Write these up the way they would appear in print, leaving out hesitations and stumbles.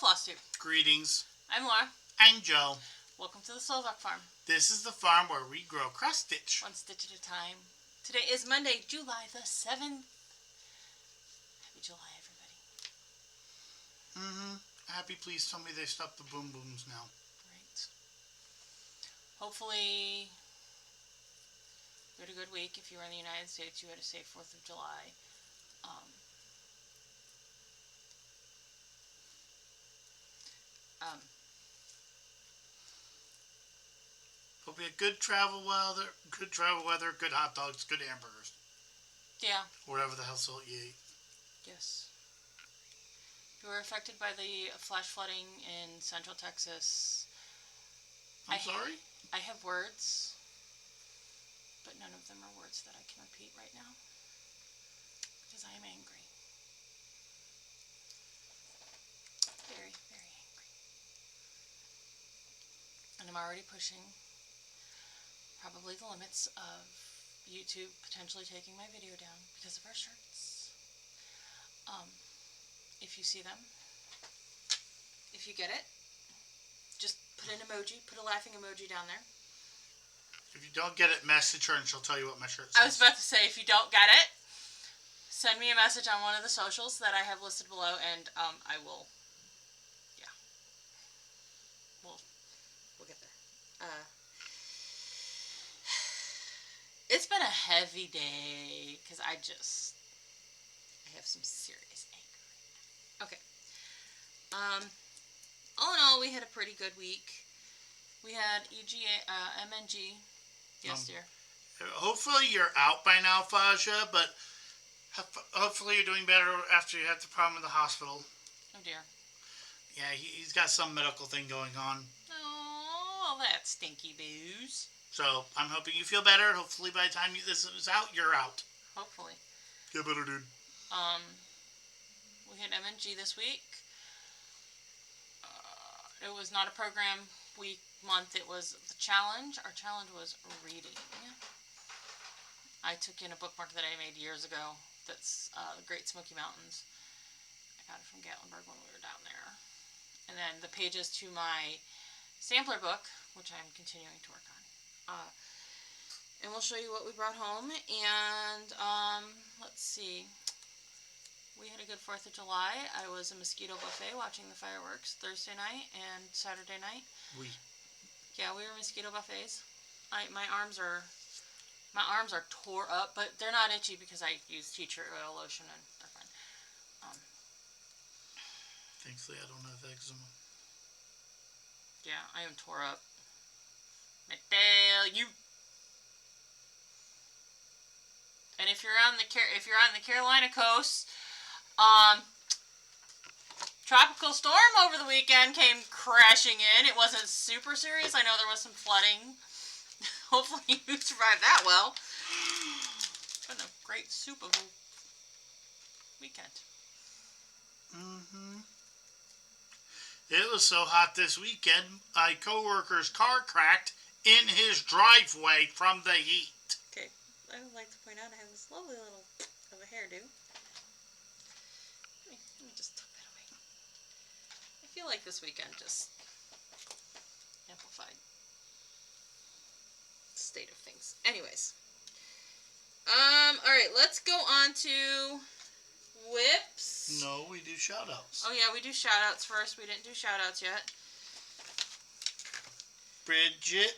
flosstube. Greetings. I'm Laura. I'm Joe. Welcome to the Slovak Farm. This is the farm where we grow cross stitch. One stitch at a time. Today is Monday, July the 7th. Happy July, everybody. Happy, please tell me they stopped the boom booms now. Right. Hopefully, you had a good week. If you were in the United States, you had a safe 4th of July. Hope we had good travel weather, good hot dogs, good hamburgers. Yeah. Whatever the hell you ate. Yes. You were affected by the flash flooding in Central Texas. I'm sorry? I have words, but none of them are words that I can repeat right now because I am angry. Very, very angry. And I'm already pushing probably the limits of YouTube potentially taking my video down because of our shirts. If you see them, if you get it, just put an emoji, put a laughing emoji down there. If you don't get it, message her and she'll tell you what my shirt says. I was about to say, if you don't get it, send me a message on one of the socials that I have listed below, and I will, yeah, we'll get there. It's been a heavy day, because I have some serious anger. Okay. All in all, we had a pretty good week. We had MNG. Yes, dear. Hopefully you're out by now, Faja, but hopefully you're doing better after you had the problem in the hospital. Oh, dear. Yeah, he's got some medical thing going on. Oh, that stinky booze. So, I'm hoping you feel better. Hopefully by the time this is out, you're out. Hopefully. Get better, dude. We had MNG this week. It was not a program month. It was the challenge. Our challenge was reading. I took in a bookmark that I made years ago. That's the Great Smoky Mountains. I got it from Gatlinburg when we were down there. And then the pages to my sampler book, which I'm continuing to work on. And we'll show you what we brought home. And let's see. We had a good 4th of July. I was a mosquito buffet watching the fireworks Thursday night and Saturday night. Yeah, we were mosquito buffets. My arms are tore up, but they're not itchy because I use tea tree oil lotion and they're fine. Thankfully, I don't have eczema. Yeah, I am tore up. I tell you. And if you're on the Carolina coast, tropical storm over the weekend came crashing in. It wasn't super serious. I know there was some flooding. Hopefully you survived that well. It's been a great soup of a weekend. It was so hot this weekend, my coworker's car cracked in his driveway from the heat. Okay, I would like to point out I have this lovely little of a hairdo. Let me just tuck that away. I feel like this weekend just amplified the state of things. Anyways. Alright, let's go on to whips. No, we do shout-outs. Oh yeah, we do shout-outs first. We didn't do shout-outs yet. Bridget,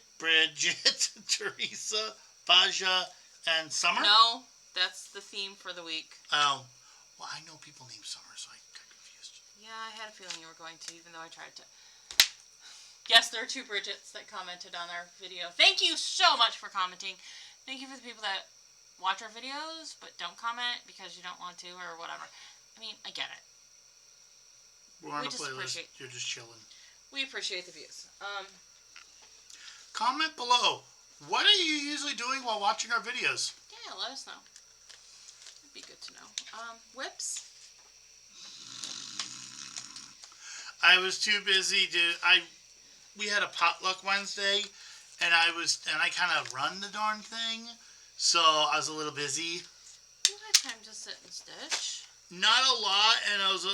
Teresa, Faja, and Summer? No, that's the theme for the week. Oh. Well, I know people named Summer, so I got confused. Yeah, I had a feeling you were going to, even though I tried to. Yes, there are 2 Bridgets that commented on our video. Thank you so much for commenting. Thank you for the people that watch our videos, but don't comment because you don't want to or whatever. I mean, I get it. We're on a playlist. You're just chilling. We appreciate the views. Comment below. What are you usually doing while watching our videos? Yeah, let us know. It'd be good to know. Whips? I was too busy we had a potluck Wednesday, and I kind of run the darn thing, so I was a little busy. You had time to sit and stitch. Not a lot, and I was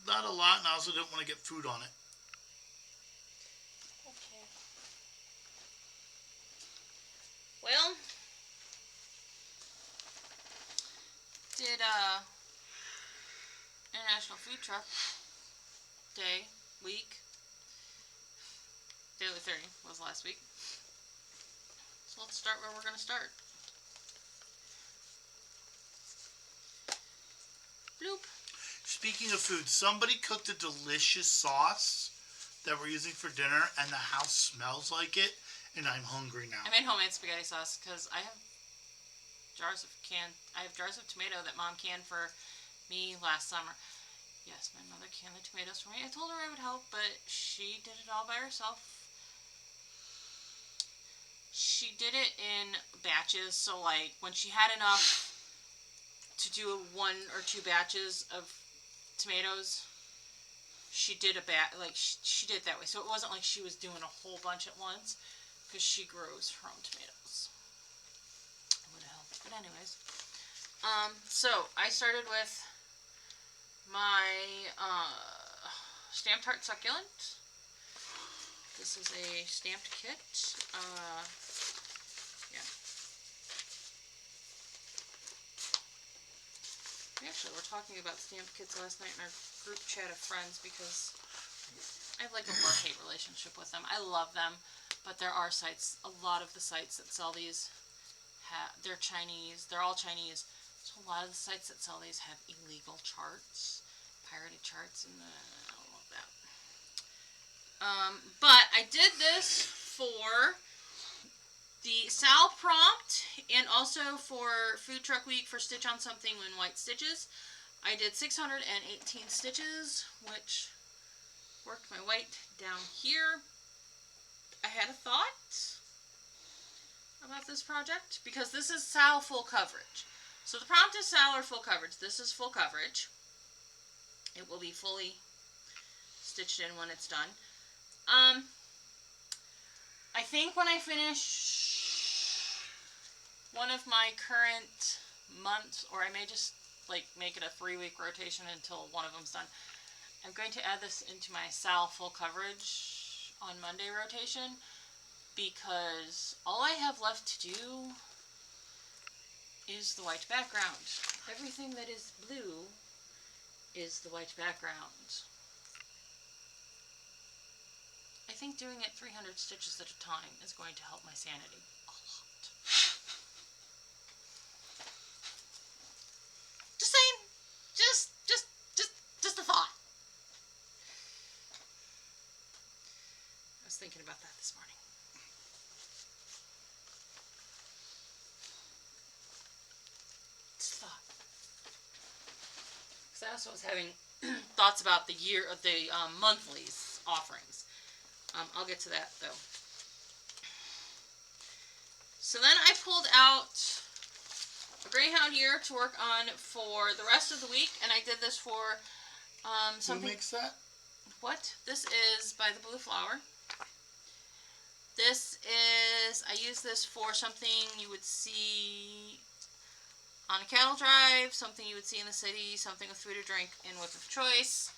not a lot, and I also didn't want to get food on it. Okay. Well, did International Food Truck Day week. Daily 30 was last week. So let's start where we're going to start. Bloop. Speaking of food, somebody cooked a delicious sauce that we're using for dinner, and the house smells like it, and I'm hungry now. I made homemade spaghetti sauce because I have jars of tomato that Mom canned for me last summer. Yes, my mother canned the tomatoes for me. I told her I would help, but she did it all by herself. She did it in batches, so like when she had enough to do 1 or 2 batches of tomatoes, she did she did it that way. So it wasn't like she was doing a whole bunch at once, because she grows her own tomatoes. It would have helped. But anyways, so I started with my stamped heart succulent. This is a stamped kit. Yeah. Actually, we're talking about stamped kits last night in our group chat of friends because I have like a love-hate relationship with them. I love them, but there are sites, a lot of the sites that sell these, they're Chinese. They're all Chinese. So a lot of the sites that sell these have illegal charts, pirated charts, and I don't love that. But I did this for the Sal prompt and also for Food Truck Week for Stitch on Something in White Stitches. I did 618 stitches, which worked my white down here. I had a thought about this project because this is Sal full coverage. So the prompt is Sal or full coverage. This is full coverage. It will be fully stitched in when it's done. I think when I finish one of my current months, or I may just like make it a 3-week rotation until one of them's done, I'm going to add this into my Sal full coverage on Monday rotation, because all I have left to do is the white background. Everything that is blue is the white background. I think doing it 300 stitches at a time is going to help my sanity a lot. Just saying. Just a thought. I was thinking about that this morning. Just a thought. Because I also was having thoughts about the monthlies offerings. I'll get to that though. So then I pulled out a Greyhound here to work on for the rest of the week, and I did this for something. Who makes that? What? This is by the Blue Flower. This is, I use this for something you would see on a cattle drive, something you would see in the city, something with food or drink in whip of choice.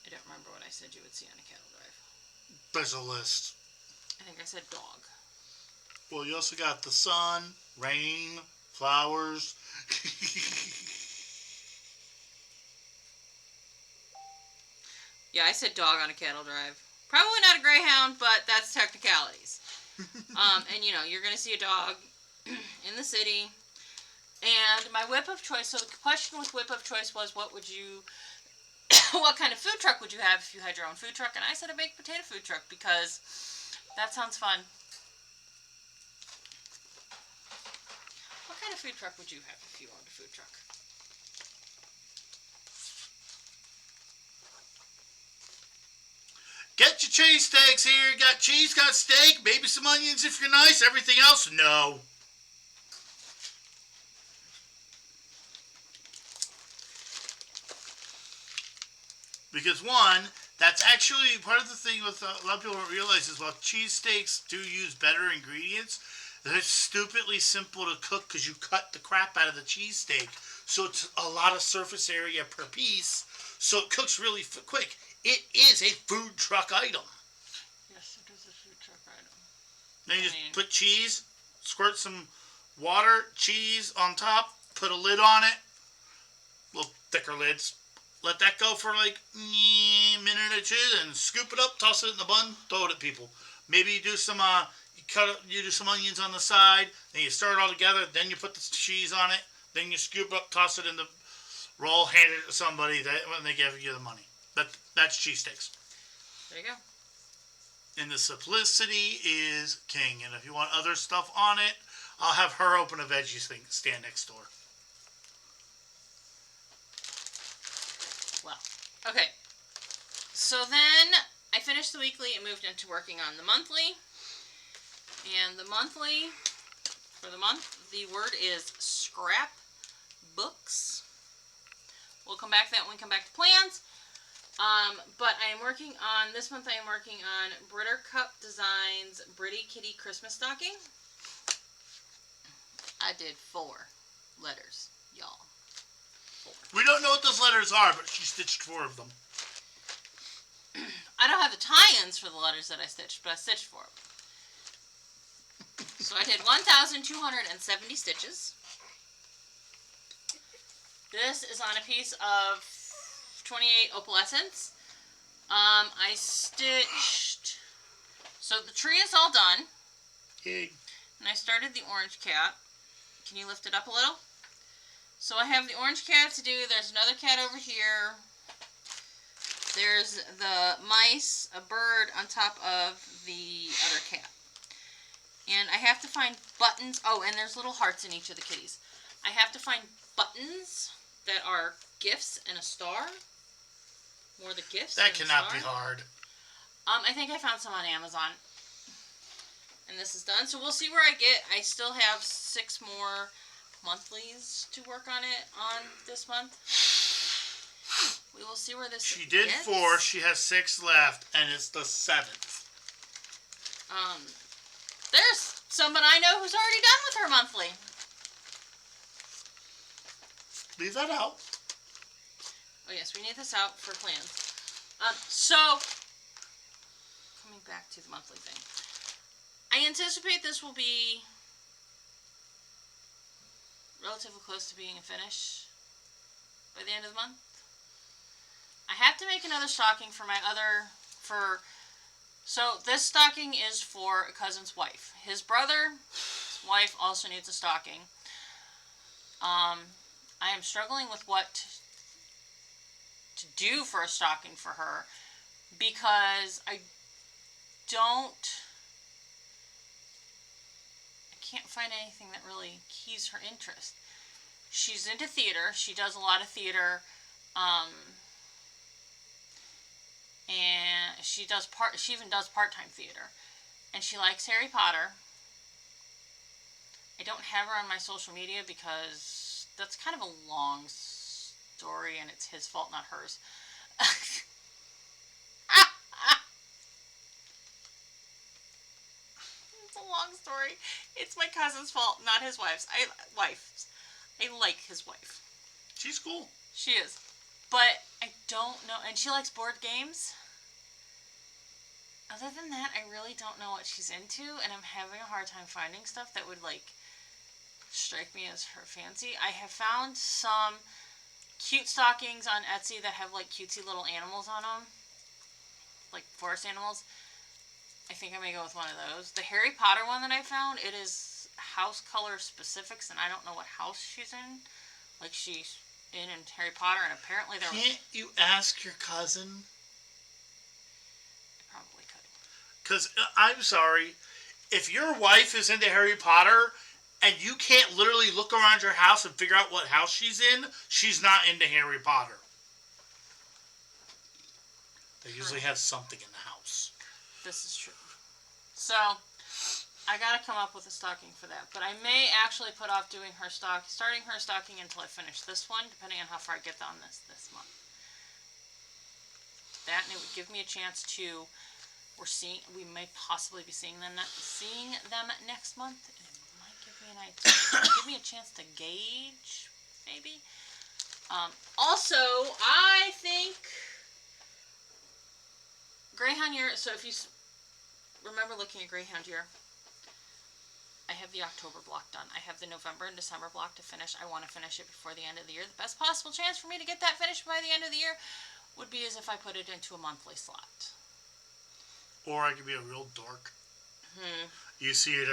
I don't remember what I said you would see on a cattle drive. There's a list. I think I said dog. Well, you also got the sun, rain, flowers. Yeah, I said dog on a cattle drive. Probably not a Greyhound, but that's technicalities. And you know, you're going to see a dog in the city. And my whip of choice, so the question with whip of choice was, what kind of food truck would you have if you had your own food truck? And I said a baked potato food truck because that sounds fun. What kind of food truck would you have if you owned a food truck? Get your cheese steaks here. Got cheese, got steak, maybe some onions if you're nice. Everything else, no. Because one, that's actually part of the thing with a lot of people don't realize is while cheese steaks do use better ingredients, It's stupidly simple to cook because you cut the crap out of the cheesesteak. So it's a lot of surface area per piece. So it cooks really quick. It is a food truck item. Yes, it is a food truck item. Then you just put cheese, squirt some water, cheese on top, put a lid on it. Little thicker lids. Let that go for like a minute or two, then scoop it up, toss it in the bun, throw it at people. Maybe you do some you do some onions on the side, then you stir it all together, then you put the cheese on it, then you scoop it up, toss it in the roll, hand it to somebody when they give you the money. That's cheesesteaks. There you go. And the simplicity is king. And if you want other stuff on it, I'll have her open a veggie stand next door. Well, okay. So then I finished the weekly and moved into working on the monthly. And the monthly, for the month, the word is scrap books. We'll come back to that when we come back to plans. But I am working on, this month I am working on Britter Cup Designs Britty Kitty Christmas Stocking. I did 4 letters, y'all. 4. We don't know what those letters are, but she stitched 4 of them. I don't have the tie-ins for the letters that I stitched, but I stitched 4 of them. So I did 1,270 stitches. This is on a piece of 28 opalescence. I stitched, so the tree is all done. Yay. And I started the orange cat. Can you lift it up a little? So I have the orange cat to do. There's another cat over here. There's the mice, a bird on top of the other cat. And I have to find buttons. Oh, and there's little hearts in each of the kitties. I have to find buttons that are gifts and a star. More the gifts. That cannot be hard. I think I found some on Amazon. And this is done. So we'll see where I get. I still have 6 more monthlies to work on it on this month. We will see where this She did gets. 4. She has 6 left, and it's the 7th. There's someone I know who's already done with her monthly. Leave that out. Oh yes, we need this out for plans. So, coming back to the monthly thing. I anticipate this will be relatively close to being a finish by the end of the month. I have to make another stocking for my other, so this stocking is for a cousin's wife. His brother's wife also needs a stocking. I am struggling with what to do for a stocking for her because I can't find anything that really keys her interest. She's into theater. She does a lot of theater. And she even does part-time theater. And she likes Harry Potter. I don't have her on my social media because that's kind of a long story and it's his fault, not hers. It's a long story. It's my cousin's fault, not his wife's. I like his wife. She's cool. She is. But I don't know, and she likes board games. Other than that, I really don't know what she's into, and I'm having a hard time finding stuff that would, like, strike me as her fancy. I have found some cute stockings on Etsy that have, like, cutesy little animals on them. Like, forest animals. I think I may go with one of those. The Harry Potter one that I found, it is house color specifics, and I don't know what house she's in. Like, she's in Harry Potter, and apparently there was... Can't you ask your cousin? I probably could. Because, I'm sorry, if your wife is into Harry Potter, and you can't literally look around your house and figure out what house she's in, she's not into Harry Potter. They usually have something in the house. This is true. So, I gotta come up with a stocking for that. But I may actually put off doing starting her stocking until I finish this one, depending on how far I get on this month. That, and it would give me a chance to, we may possibly be seeing them next month, and it give me a chance to gauge, maybe. Also, I think Greyhound year. So if you remember looking at Greyhound year, I have the October block done. I have the November and December block to finish. I want to finish it before the end of the year. The best possible chance for me to get that finished by the end of the year would be as if I put it into a monthly slot. Or I could be a real dork. You see it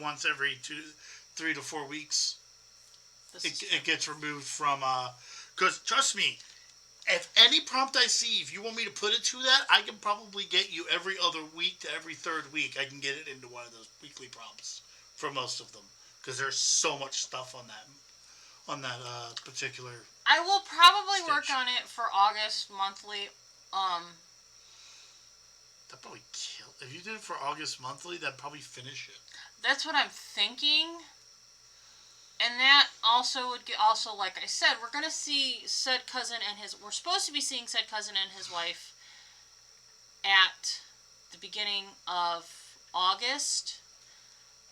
once every 3 to 4 weeks. It gets removed from, because trust me, if any prompt I see, if you want me to put it to that, I can probably get you every other week to every third week. I can get it into one of those weekly prompts for most of them, because there's so much stuff on that particular. I will probably work on it for August monthly. That probably kill. If you did it for August monthly, that'd probably finish it. That's what I'm thinking. And that also would get, also, like I said, we're going to see said cousin and we're supposed to be seeing said cousin and his wife at the beginning of August.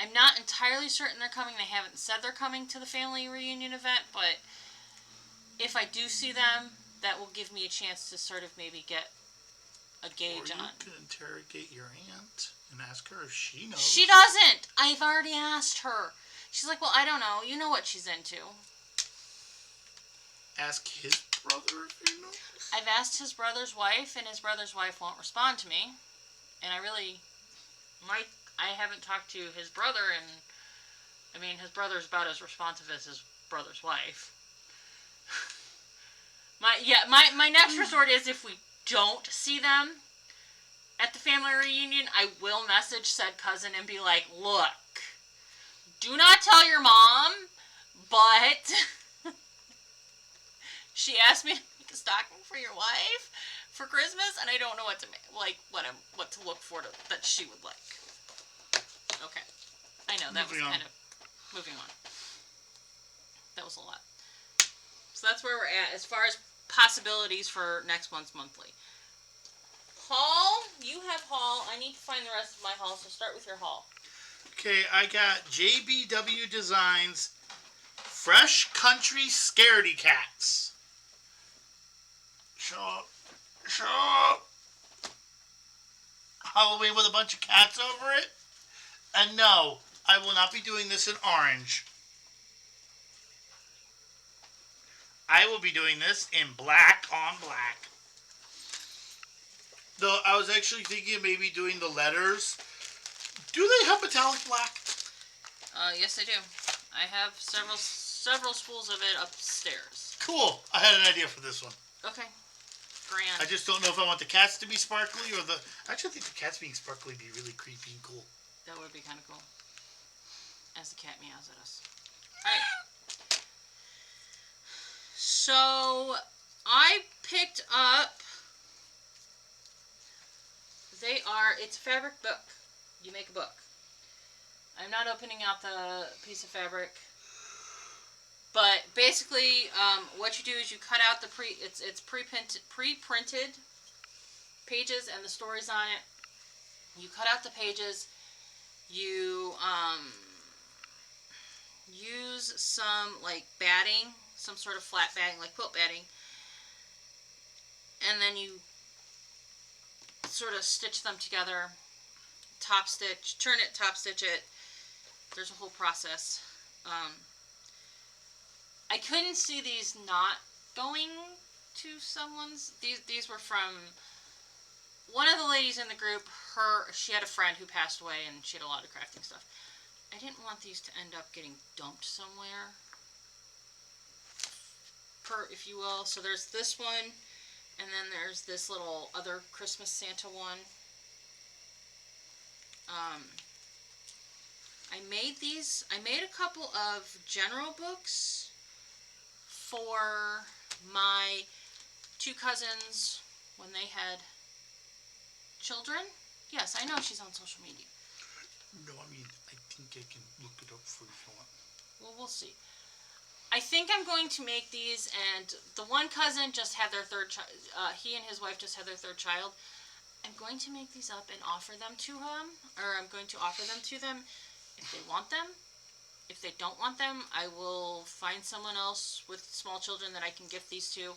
I'm not entirely certain they're coming. They haven't said they're coming to the family reunion event, but if I do see them, that will give me a chance to sort of maybe get a gauge on. You can interrogate your aunt and ask her if she knows. She doesn't. I've already asked her. She's like, well, I don't know. You know what she's into. Ask his brother if he knows. I've asked his brother's wife, and his brother's wife won't respond to me. And I haven't talked to his brother, and I mean, his brother's about as responsive as his brother's wife. My next resort is if we don't see them at the family reunion, I will message said cousin and be like, look, do not tell your mom, but she asked me to make a stocking for your wife for Christmas, and I don't know what to look for that she would like. Okay, I know that was kind of moving on. That was a lot. So that's where we're at as far as possibilities for next month's monthly. Haul, you have haul. I need to find the rest of my haul, so start with your haul. Okay, I got JBW Designs Fresh Country Scaredy Cats. Show up. Halloween with a bunch of cats over it. And no, I will not be doing this in orange. I will be doing this in black on black. Though I was actually thinking of maybe doing the letters. Do they have metallic black? Yes, they do. I have several spools of it upstairs. Cool. I had an idea for this one. Okay. Grand. I just don't know if I want the cats to be sparkly or the... I actually think the cats being sparkly would be really creepy and cool. That would be kind of cool. As the cat meows at us. Alright. So, I picked up... It's a fabric book. You make a book. I'm not opening out the piece of fabric. But basically, what you do is you cut out the it's pre-printed pages and the stories on it. You cut out the pages. You use some like batting, some sort of flat batting, like quilt batting, and then you sort of stitch them together. Top stitch, turn it, top stitch it. There's a whole process. I couldn't see these not going to someone's. These were from one of the ladies in the group. She had a friend who passed away, and she had a lot of crafting stuff. I didn't want these to end up getting dumped somewhere, if you will. So there's this one, and then there's this little other Christmas Santa one. I made a couple of general books for my two cousins when they had children. Yes, I know she's on social media. No, I mean, I think I can look it up for you if you want. Well, we'll see. I think I'm going to make these, and the one cousin just had their third child. He and his wife just had their third child. I'm going to make these up and offer them to him, or I'm going to offer them to them if they want them. If they don't want them, I will find someone else with small children that I can gift these to.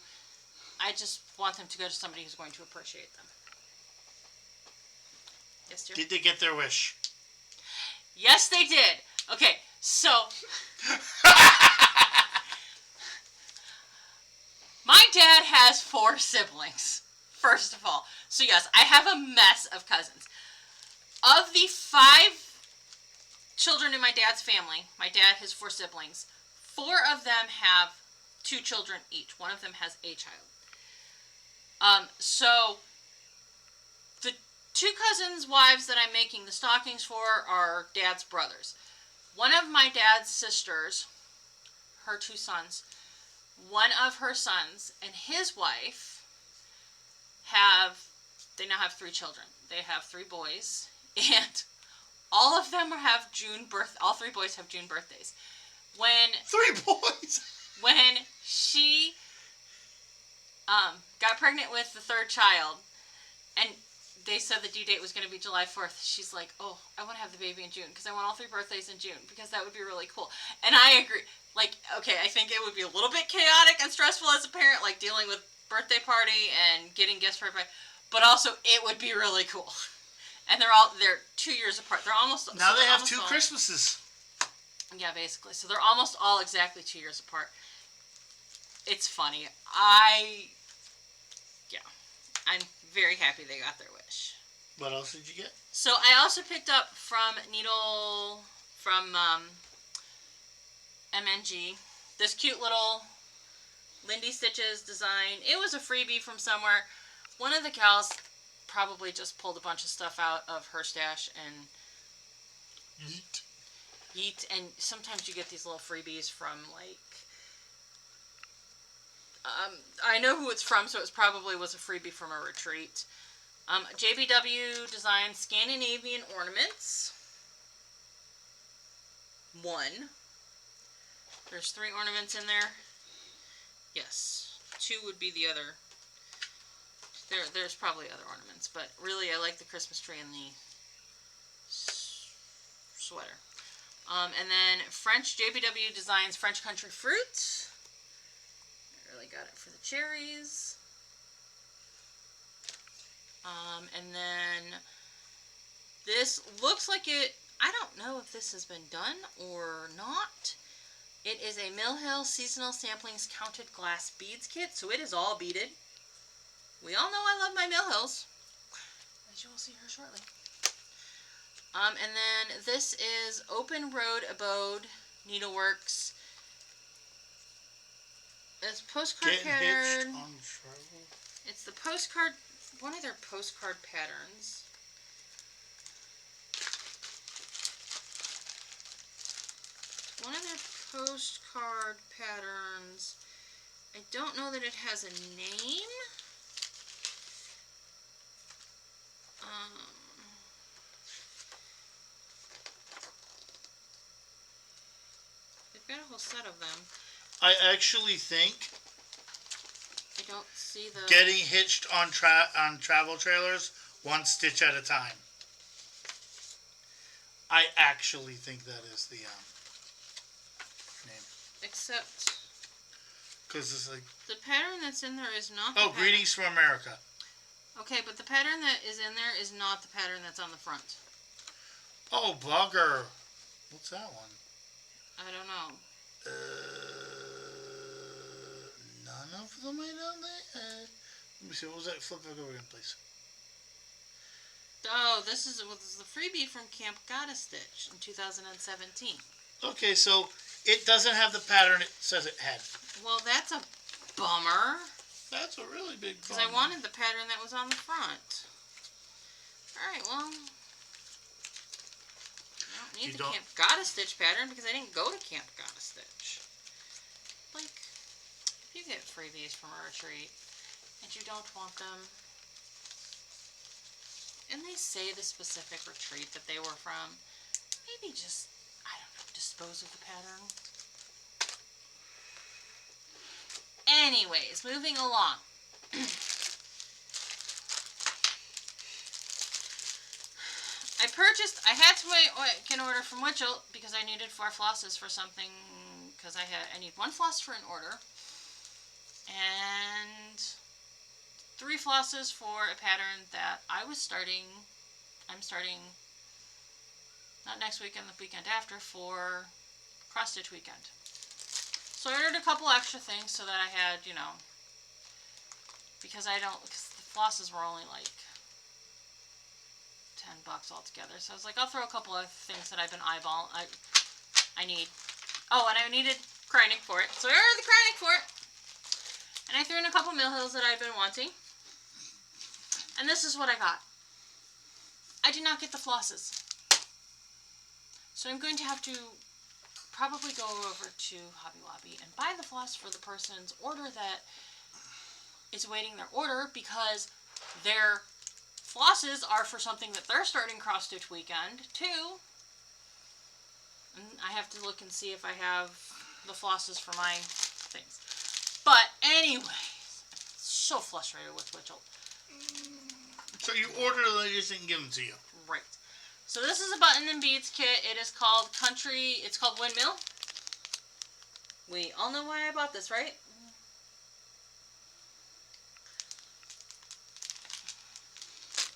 I just want them to go to somebody who's going to appreciate them. Yes, dear? Did they get their wish? Yes, they did. Okay, so... My dad has 4 siblings, first of all. So yes, I have a mess of cousins. Of the 5 children in my dad's family, my dad has 4 siblings. 4 of them have 2 children each. One of them has a child. So the 2 cousins' wives that I'm making the stockings for are dad's brothers. One of my dad's sisters, her 2 sons, one of her sons and his wife they now have 3 children. They have 3 boys, and all of them have all 3 boys have June birthdays. When 3 boys? When she got pregnant with the 3rd child, and they said the due date was going to be July 4th, she's like, oh, I want to have the baby in June, because I want all 3 birthdays in June, because that would be really cool. And I agree. Like, okay, I think it would be a little bit chaotic and stressful as a parent, like dealing with birthday party and getting gifts for everybody, but also it would be really cool. And they're 2 years apart. They're almost... Now they have 2 Christmases. Yeah, basically. So they're almost all exactly 2 years apart. It's funny. I'm very happy they got their wish. What else did you get? So I also picked up from MNG, this cute little Lindy Stitches design. It was a freebie from somewhere. One of the gals probably just pulled a bunch of stuff out of her stash and yeet. And sometimes you get these little freebies from, like, I know who it's from, so it probably was a freebie from a retreat. JBW Design Scandinavian Ornaments. 1. There's 3 ornaments in there. Yes. 2 would be the other. There's probably other ornaments, but really I like the Christmas tree and the sweater. And then French JBW Designs French Country Fruit. I really got it for the cherries. And then this looks like it, I don't know if this has been done or not. It is a Mill Hill Seasonal Samplings Counted Glass Beads Kit, so it is all beaded. We all know I love my Mill Hills, as you will see here shortly. And then this is Open Road Abode Needleworks. It's postcard pattern. It's the postcard, one of their postcard patterns. One of their postcard patterns. I don't know that it has a name. They've got a whole set of them. I actually think I don't see the... Getting hitched on travel trailers, 1 stitch at a time. I actually think that is the name. Except... Because it's like... The pattern that's in there is not the Oh, Greetings from America. Okay, but the pattern that is in there is not the pattern that's on the front. Oh, bugger. What's that one? I don't know. None of them are down there. Let me see. What was that? Flip it over again, please. Oh, this is the freebie from Camp Gotta Stitch in 2017. Okay, so it doesn't have the pattern it says it had. Well, that's a bummer. That's a really big bummer. Because I wanted the pattern that was on the front. Alright, well... I don't need the Camp Gotta Stitch pattern because I didn't go to Camp Gotta Stitch. Like, if you get freebies from a retreat and you don't want them, and they say the specific retreat that they were from, maybe just, I don't know, dispose of the pattern. Anyways, moving along. I had to make an order from Witchell because I needed 4 flosses for something, because I need 1 floss for an order, and 3 flosses for a pattern that I'm starting, not next weekend, the weekend after, for cross-stitch weekend. So I ordered a couple extra things so that I had, because the flosses were only like $10 altogether. So I was like, I'll throw a couple of things that I've been eyeballing. I need. Oh, and I needed Kreinik for it. So I ordered the Kreinik for it. And I threw in a couple Mill Hills that I've been wanting. And this is what I got. I did not get the flosses. So I'm going to have to probably go over to Hobby Lobby and buy the floss for the person's order that is awaiting their order, because their flosses are for something that they're starting cross-stitch weekend too. And I have to look and see if I have the flosses for my things. But anyways, I'm so frustrated with Witchell. So you ordered it, they just didn't give them to you. Right. So this is a button and beads kit. It is called it's called Windmill. We all know why I bought this, right?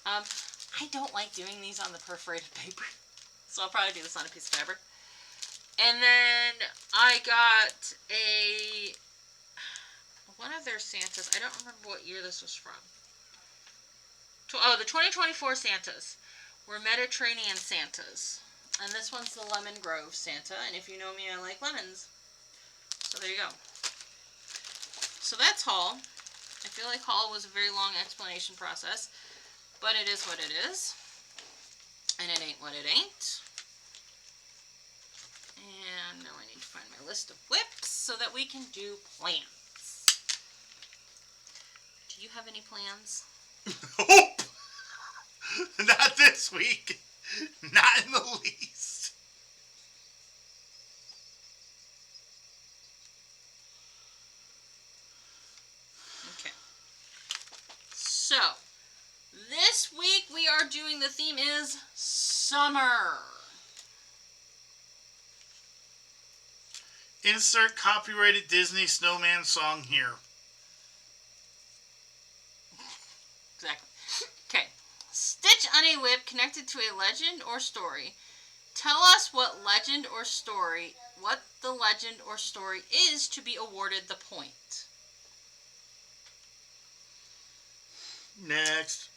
I don't like doing these on the perforated paper, so I'll probably do this on a piece of fabric. And then I got one of their Santas. I don't remember what year this was from. The 2024 Santas were Mediterranean Santas. And this one's the Lemon Grove Santa. And if you know me, I like lemons. So there you go. So that's haul. I feel like haul was a very long explanation process. But it is what it is. And it ain't what it ain't. And now I need to find my list of whips so that we can do plans. Do you have any plans? Nope! Not this week. Not in the least. Okay. So, this week we are doing, the theme is summer. Insert copyrighted Disney snowman song here. Exactly. Okay. Stitch on a whip connected to a legend or story. Tell us what the legend or story is to be awarded the point. Next.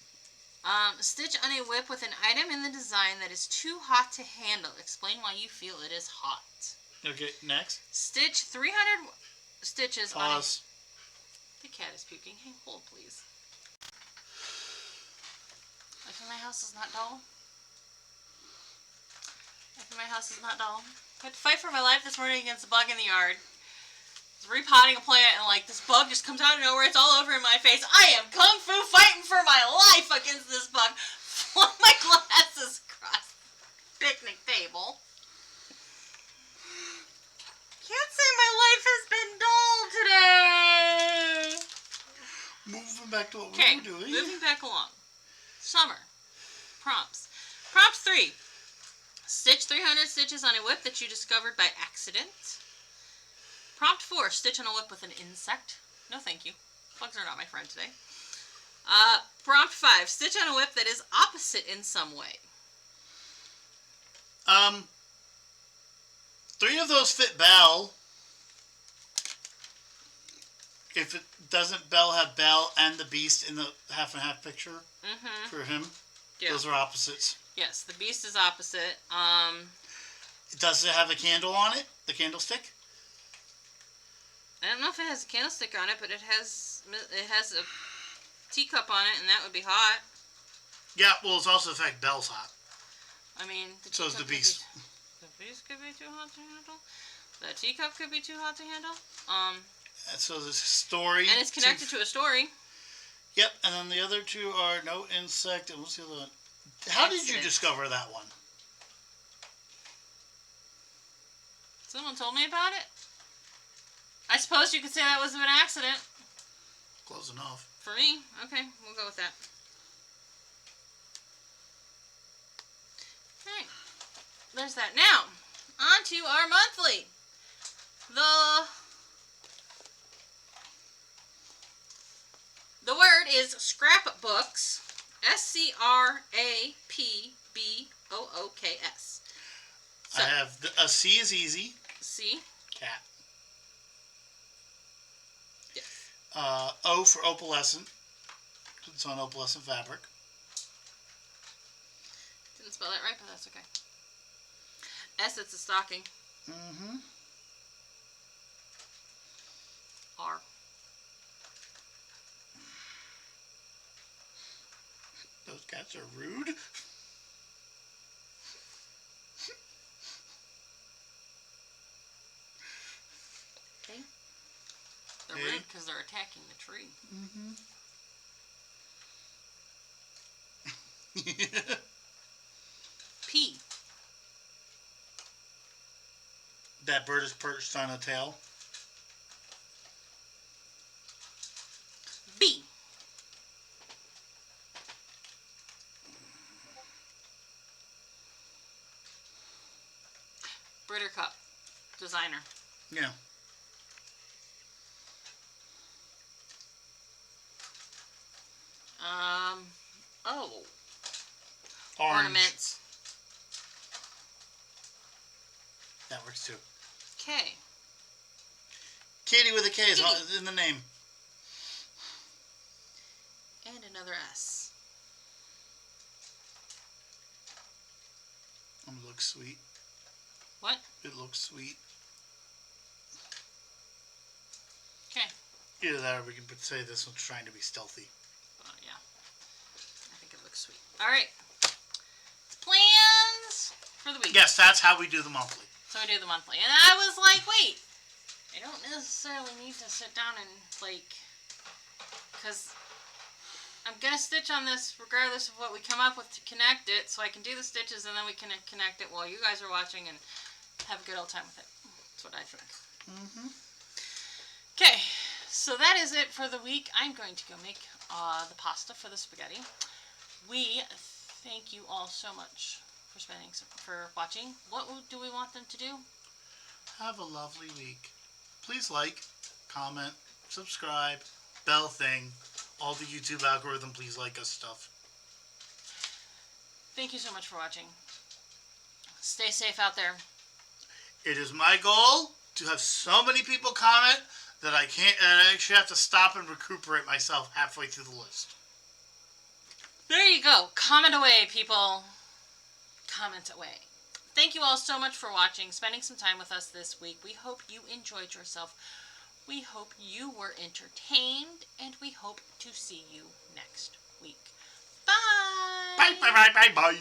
Stitch on a whip with an item in the design that is too hot to handle. Explain why you feel it is hot. Okay, next. Stitch 300 stitches on a... Pause. The cat is puking. Hey, hold please. Life in my house is not dull. Life in my house is not dull. I had to fight for my life this morning against a bug in the yard. I was repotting a plant and this bug just comes out of nowhere. It's all over in my face. I am kung fu fighting for my life against this bug. Flung my glasses across the picnic table. Can't say my life has been dull today. Moving back to what we were doing. Moving back along. Summer. Prompts. Prompt 3. Stitch 300 stitches on a whip that you discovered by accident. Prompt 4. Stitch on a whip with an insect. No thank you. Bugs are not my friend today. Prompt 5. Stitch on a whip that is opposite in some way. 3 of those fit Belle. If it doesn't Belle have Belle and the Beast in the half and half picture for him? Yeah. Those are opposites. Yes, the Beast is opposite. Does it have a candle on it? The candlestick? I don't know if it has a candlestick on it, but it has a teacup on it, and that would be hot. Yeah, well, it's also the fact Belle's hot. I mean, so is the Beast. The Beast could be too hot to handle. The teacup could be too hot to handle. So there's a story. And it's connected to a story. Yep, and then the other 2 are no insect, and what's the other one? How did you discover that one? Someone told me about it. I suppose you could say that was an accident. Close enough. For me? Okay, we'll go with that. there's that. Now, on to our monthly. The word is scrapbooks. SCRAPBOOKS. So, I have a C is easy. C. Cat. Yes. O for opalescent. It's on opalescent fabric. Didn't spell that right, but that's okay. S, it's a stocking. Mm-hmm. R. Those cats are rude. Okay. They're rude because they're attacking the tree. Mm-hmm. P. That bird is perched on a tail. B. Britter cup. Designer. Yeah. O. Orange. Ornaments. That works too. K. Katie with a K is in the name. And another S. It looks sweet. What? It looks sweet. Okay. Either that or we can say this one's trying to be stealthy. Yeah. I think it looks sweet. Alright. Plans for the week. Yes, that's how we do the monthly. So we do the monthly. And I was like, wait. I don't necessarily need to sit down and, because I'm going to stitch on this regardless of what we come up with to connect it, so I can do the stitches and then we can connect it while you guys are watching and have a good old time with it. That's what I think. Mm-hmm. Okay, so that is it for the week. I'm going to go make the pasta for the spaghetti. We thank you all so much for watching. What do we want them to do? Have a lovely week. Please like, comment, subscribe, bell thing, all the YouTube algorithm, please like us stuff. Thank you so much for watching. Stay safe out there. It is my goal to have so many people comment that I actually have to stop and recuperate myself halfway through the list. There you go. Comment away, people. Comment away. Thank you all so much for watching, spending some time with us this week. We hope you enjoyed yourself. We hope you were entertained, and we hope to see you next week. Bye! Bye, bye, bye, bye, bye.